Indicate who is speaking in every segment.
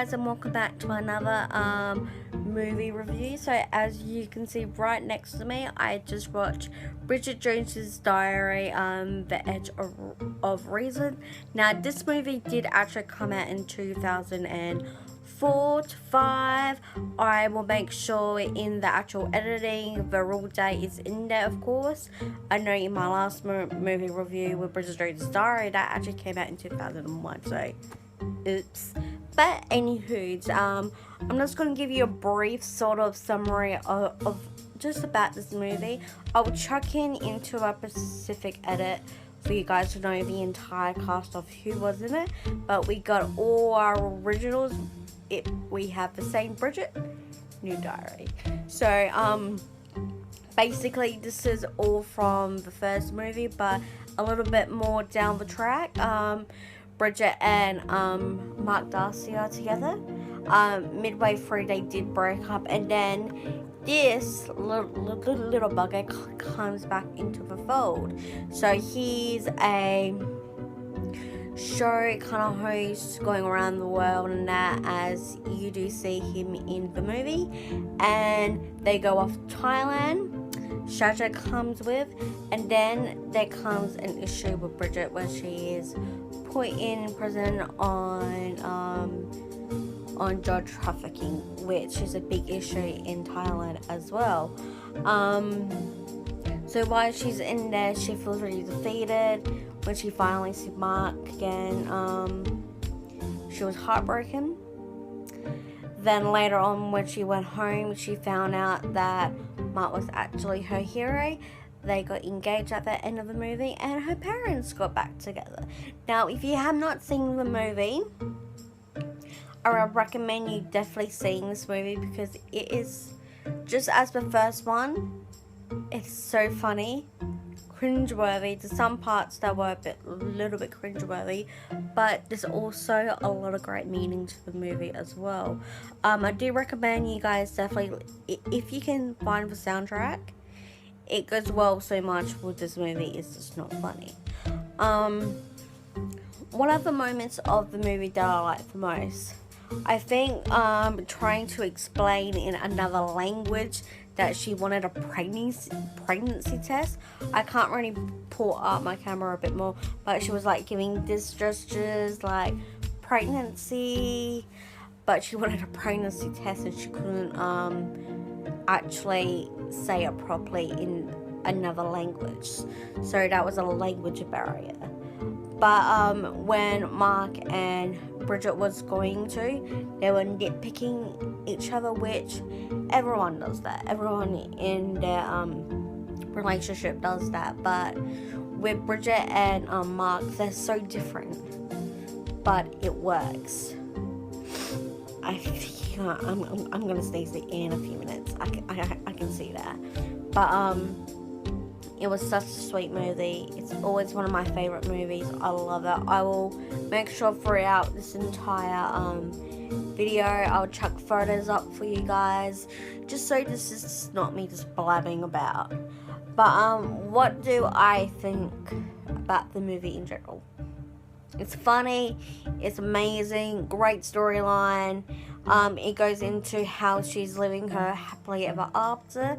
Speaker 1: guys, and welcome back to another movie review. So as you can see right next to me, I just watched Bridget Jones's Diary, The Edge of Reason. Now this movie did actually come out in 2004 to 5. I will make sure in the actual editing the real date is in there, of course. I know in my last movie review with Bridget Jones's Diary, that actually came out in 2001, so oops. But anywho, I'm just going to give you a brief sort of summary of just about this movie. I will chuck into a specific edit for you guys to know the entire cast of who was in it. But we got all our originals. We have the same Bridget, new diary. So basically this is all from the first movie, but a little bit more down the track. Bridget and Mark Darcy are together. Midway through they did break up, and then this little bugger comes back into the fold. So he's a show kind of host going around the world and that, as you do see him in the movie, and they go off to Thailand. Shaja comes with, and then there comes an issue with Bridget where she is put in prison on drug trafficking, which is a big issue in Thailand as well. So while she's in there, she feels really defeated. When she finally sees Mark again, she was heartbroken. Then later on, when she went home, she found out that Mark was actually her hero. They got engaged at the end of the movie, and her parents got back together. Now, if you have not seen the movie, I would recommend you definitely seeing this movie, because it is just as the first one. It's so funny, cringeworthy. There's some parts that were a little bit cringeworthy, but there's also a lot of great meaning to the movie as well. I do recommend you guys definitely, if you can find the soundtrack, it goes well so much with this movie. It's just not funny. One of the moments of the movie that I like the most, I think trying to explain in another language that she wanted a pregnancy test. I can't really pull up my camera a bit more, but she was like giving these gestures like pregnancy, but she wanted a pregnancy test and she couldn't actually say it properly in another language. So that was a language barrier. But when Mark and Bridget was going to, they were nitpicking each other, which everyone does that. Everyone in their relationship does that. But with Bridget and Mark, they're so different, but it works. I'm gonna sneeze in a few minutes. I can see that. But it was such a sweet movie. It's always one of my favorite movies. I love it. I will make sure throughout this entire video, I'll chuck photos up for you guys, just so this is not me just blabbing about. But what do I think about the movie in general? It's funny, it's amazing, great storyline. It goes into how she's living her happily ever after.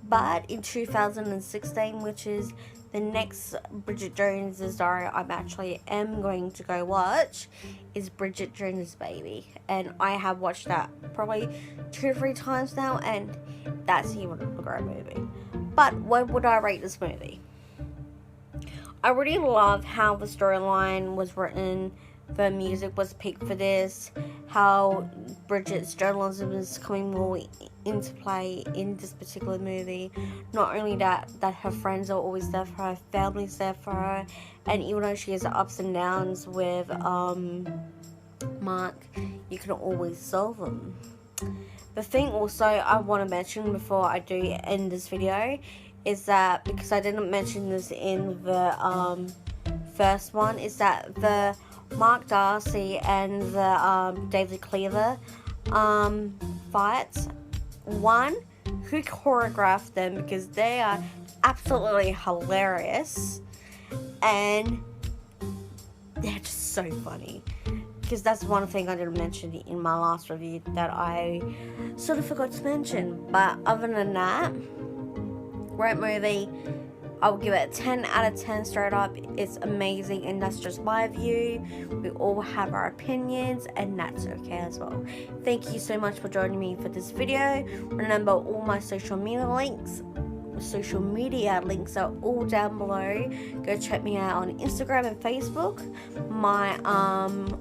Speaker 1: But in 2016, which is the next Bridget Jones's Diary I am going to go watch, is Bridget Jones's Baby. And I have watched that probably 2 or 3 times now, and that's even a great movie. But what would I rate this movie? I really love how the storyline was written. The music was picked for this. How Bridget's journalism is coming more into play in this particular movie. Not only that her friends are always there for her, family's there for her, and even though she has ups and downs with Mark, you can always solve them. The thing also I want to mention before I do end this video is that, because I didn't mention this in the first one, is that the Mark Darcy and the David Cleaver fights, one, who choreographed them, because they are absolutely hilarious and they're just so funny. because that's one thing I didn't mention in my last review that I sort of forgot to mention. But other than that, great movie. I will give it a 10 out of 10 straight up. It's amazing, and that's just my view. We all have our opinions, and that's okay as well. Thank you so much for joining me for this video. Remember, all my social media links are all down below. Go check me out on Instagram and Facebook. My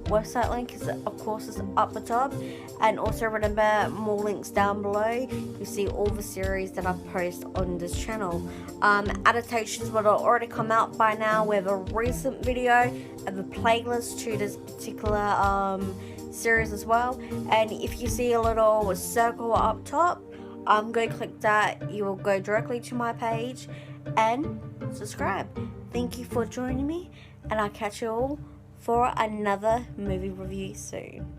Speaker 1: website link is of course is up the top, and also remember, more links down below. You see all the series that I've posted on this channel. Adaptations would have already come out by now. We have a recent video of a playlist to this particular series as well, and if you see a little circle up top, go click that. You will go directly to my page and subscribe. Thank you for joining me, and I'll catch you all for another movie review soon.